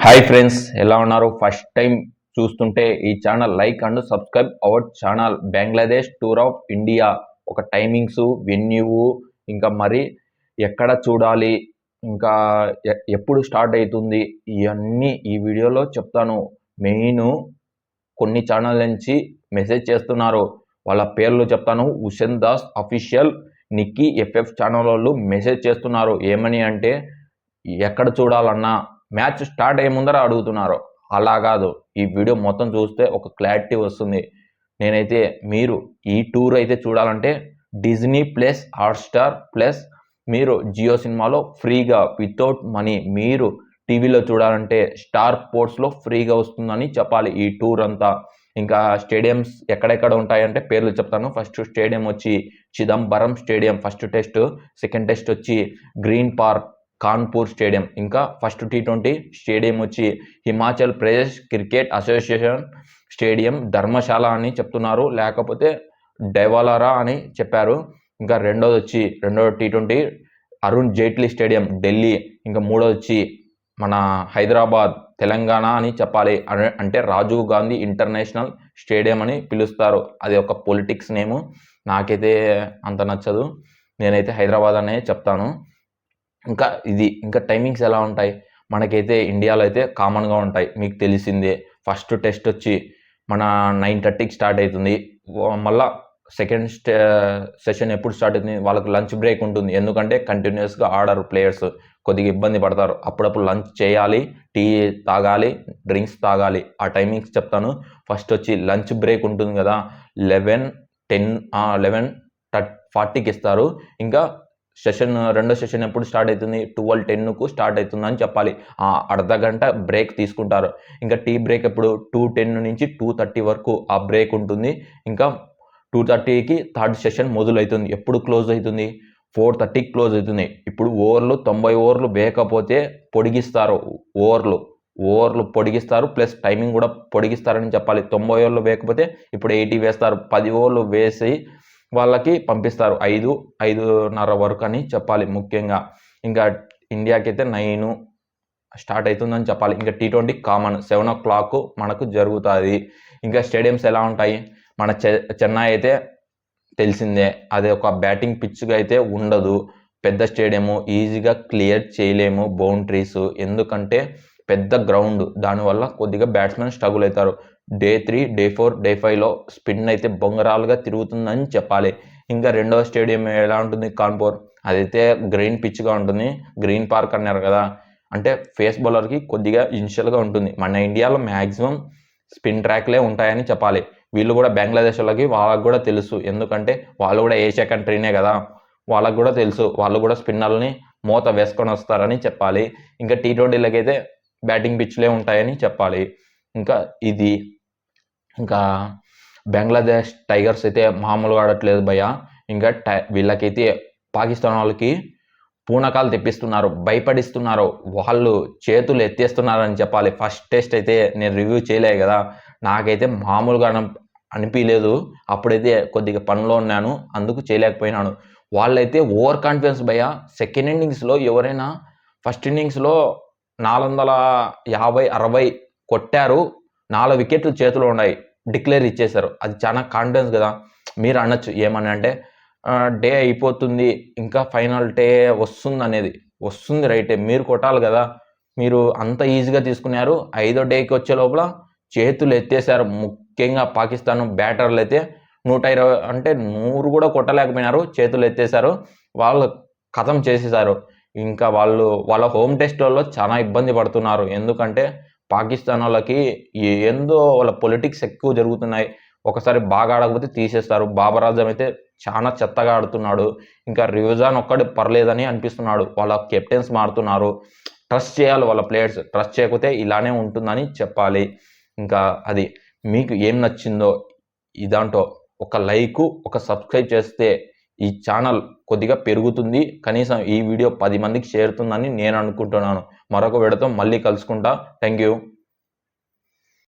Hi friends, ఎలా ఉన్నారు? First time చూస్తుంటే ఈ channel like and subscribe our channel. Bangladesh tour of India ఒక టైమింగ్స్, వెన్యూ, ఇంకా మరి ఎక్కడ చూడాలి, ఇంకా ఎప్పుడు స్టార్ట్ అవుతుంది, ఇవన్నీ ఈ వీడియోలో చెప్తాను. మెయిన్ కొన్ని ఛానల్ నుంచి మెసేజ్ చేస్తున్నారు, వాళ్ళ పేర్లు చెప్తాను. Hussain Das official, Nikki FF channel వాళ్ళు మెసేజ్ చేస్తున్నారు. ఏమని అంటే ఎక్కడ చూడాలన్నా మ్యాచ్ స్టార్ట్ అయ్యే ముందర అడుగుతున్నారు. అలా కాదు, ఈ వీడియో మొత్తం చూస్తే ఒక క్లారిటీ వస్తుంది. నేనైతే మీరు ఈ టూర్ అయితే చూడాలంటే డిజ్నీ ప్లస్ హాట్స్టార్ ప్లస్ మీరు జియో సినిమాలో ఫ్రీగా వితౌట్ మనీ మీరు టీవీలో చూడాలంటే స్టార్ స్పోర్ట్స్లో ఫ్రీగా వస్తుందని చెప్పాలి ఈ టూర్ అంతా. ఇంకా స్టేడియంస్ ఎక్కడెక్కడ ఉంటాయంటే పేర్లు చెప్తాను. ఫస్ట్ స్టేడియం వచ్చి Chidambaram stadium first test, second test వచ్చి గ్రీన్ పార్క్ కాన్పూర్ స్టేడియం, ఇంకా ఫస్ట్ T20 స్టేడియం వచ్చి Himachal Pradesh cricket association stadium Dharamshala అని చెప్తున్నారు, లేకపోతే డైవాలారా అని చెప్పారు. ఇంకా రెండో T20 అరుణ్ జైట్లీ స్టేడియం ఢిల్లీ. ఇంకా మూడోది వచ్చి మన హైదరాబాద్ తెలంగాణ అని చెప్పాలి, అంటే రాజీవ్ గాంధీ ఇంటర్నేషనల్ స్టేడియం అని పిలుస్తారు. అది ఒక పొలిటిక్స్ నేము, నాకైతే అంత నచ్చదు. నేనైతే హైదరాబాద్ అనే చెప్తాను. ఇంకా టైమింగ్స్ ఎలా ఉంటాయి మనకైతే ఇండియాలో అయితే కామన్గా ఉంటాయి, మీకు తెలిసిందే. ఫస్ట్ టెస్ట్ వచ్చి మన 9:30కి స్టార్ట్ అవుతుంది. మళ్ళా సెకండ్ సెషన్ ఎప్పుడు స్టార్ట్ అవుతుంది, వాళ్ళకి లంచ్ బ్రేక్ ఉంటుంది. ఎందుకంటే కంటిన్యూస్గా ఆడరు ప్లేయర్స్, కొద్దిగా ఇబ్బంది పడతారు. అప్పుడప్పుడు లంచ్ చేయాలి, టీ తాగాలి, డ్రింక్స్ తాగాలి. ఆ టైమింగ్స్ చెప్తాను. ఫస్ట్ వచ్చి లంచ్ బ్రేక్ ఉంటుంది కదా, 11:40కి ఇస్తారు. ఇంకా రెండో సెషన్ ఎప్పుడు స్టార్ట్ అవుతుంది, 12:10కు స్టార్ట్ అవుతుంది అని చెప్పాలి. అర్ధ గంట బ్రేక్ తీసుకుంటారు. ఇంకా టీ బ్రేక్ ఎప్పుడు 2:10 నుంచి 2:30 వరకు ఆ బ్రేక్ ఉంటుంది. ఇంకా 2:30కి థర్డ్ సెషన్ మొదలవుతుంది. ఎప్పుడు క్లోజ్ అవుతుంది, 4:30కి క్లోజ్ అవుతుంది. ఇప్పుడు ఓవర్లు 90 ఓవర్లు వేయకపోతే పొడిగిస్తారు. ఓవర్లు పొడిగిస్తారు, ప్లస్ టైమింగ్ కూడా పొడిగిస్తారని చెప్పాలి. 90 ఓవర్లు వేయకపోతే ఇప్పుడు 80 వేస్తారు. 10 ఓవర్లు వేసి వాళ్ళకి పంపిస్తారు 5:30 వరకు అని చెప్పాలి ముఖ్యంగా. ఇంకా ఇండియాకి అయితే 9 స్టార్ట్ అవుతుందని చెప్పాలి. ఇంకా T20 కామన్ 7 o'clock మనకు జరుగుతుంది. ఇంకా స్టేడియంస్ ఎలా ఉంటాయి, మన చెన్నై అయితే తెలిసిందే, అది ఒక బ్యాటింగ్ పిచ్గా అయితే ఉండదు. పెద్ద స్టేడియము, ఈజీగా క్లియర్ చేయలేము బౌండరీస్, ఎందుకంటే పెద్ద గ్రౌండ్, దానివల్ల కొద్దిగా బ్యాట్స్మెన్ స్ట్రగుల్ అవుతారు. Day 3, Day 4, Day 5లో స్పిన్ అయితే బొంగరాలుగా తిరుగుతుందని చెప్పాలి. ఇంకా రెండవ స్టేడియం ఎలా ఉంటుంది, కాన్పూర్, అదైతే గ్రీన్ పిచ్గా ఉంటుంది. గ్రీన్ పార్క్ అన్నారు కదా, అంటే ఫేస్ బౌలర్కి కొద్దిగా ఇనిషియల్గా ఉంటుంది. మన ఇండియాలో మ్యాక్సిమం స్పిన్ ట్రాక్లే ఉంటాయని చెప్పాలి. వీళ్ళు కూడా బంగ్లాదేశ్ వాళ్ళకి కూడా తెలుసు, ఎందుకంటే వాళ్ళు కూడా ఏషియా కంట్రీనే కదా, వాళ్ళకు కూడా తెలుసు. వాళ్ళు కూడా స్పిన్నర్లని మూత వేసుకొని వస్తారని చెప్పాలి. ఇంకా T20లకి అయితే బ్యాటింగ్ పిచ్లే ఉంటాయని చెప్పాలి. ఇంకా బంగ్లాదేశ్ టైగర్స్ అయితే మామూలుగా ఆడట్లేదు భయ్య. ఇంకా వీళ్ళకైతే పాకిస్తాన్ వాళ్ళకి పూనకాలు తెప్పిస్తున్నారు, భయపడిస్తున్నారు, వాళ్ళు చేతులు ఎత్తేస్తున్నారని చెప్పాలి. ఫస్ట్ టెస్ట్ అయితే నేను రివ్యూ చేయలే కదా, నాకైతే మామూలుగా అనిపించలేదు. అప్పుడైతే కొద్దిగా పనిలో ఉన్నాను, అందుకు చేయలేకపోయినాను. వాళ్ళైతే ఓవర్ కాన్ఫిడెన్స్ భయ్య. సెకండ్ ఇన్నింగ్స్లో ఎవరైనా ఫస్ట్ ఇన్నింగ్స్లో 450-60 కొట్టారు, 4 వికెట్లు చేతిలో ఉన్నాయి, డిక్లేర్ ఇచ్చేశారు. అది చాలా కాన్ఫిడెన్స్ కదా. మీరు అనొచ్చు ఏమని అంటే డే అయిపోతుంది, ఇంకా ఫైనల్ డే వస్తుంది రైటే, మీరు కొట్టాలి కదా, మీరు అంత ఈజీగా తీసుకున్నారు. 5వ డేకి వచ్చే లోపల చేతులు ఎత్తేసారు. ముఖ్యంగా పాకిస్తాన్ బ్యాటర్లు అయితే 120 అంటే 100 కూడా కొట్టలేకపోయినారు, చేతులు ఎత్తేసారు, వాళ్ళు ఖతం చేసేసారు. ఇంకా వాళ్ళ హోమ్ టెస్ట్లలో చాలా ఇబ్బంది పడుతున్నారు, ఎందుకంటే పాకిస్తాన్ వాళ్ళకి ఏందో వాళ్ళ పొలిటిక్స్ ఎక్కువ జరుగుతున్నాయి. ఒకసారి బాగా ఆడకపోతే తీసేస్తారు. బాబర్ ఆజం అయితే చాలా చెత్తగా ఆడుతున్నాడు. ఇంకా రివిజాన్ ఒక్కడు పర్లేదని అనిపిస్తున్నాడు. వాళ్ళ కెప్టెన్స్ మారుతున్నారు. ట్రస్ట్ చేయాలి వాళ్ళ ప్లేయర్స్, ట్రస్ట్ చేయకపోతే ఇలానే ఉంటుందని చెప్పాలి. ఇంకా అది మీకు ఏం నచ్చిందో ఇదాంటో ఒక లైక్, ఒక సబ్స్క్రైబ్ చేస్తే ఈ ఛానల్ కొద్దిగా పెరుగుతుంది. కనీసం ఈ వీడియో 10 మందికి చేరుతుందని నేను అనుకుంటున్నాను. మరొక వీడియోతో మళ్ళీ కలుసుకుంటా. Thank you.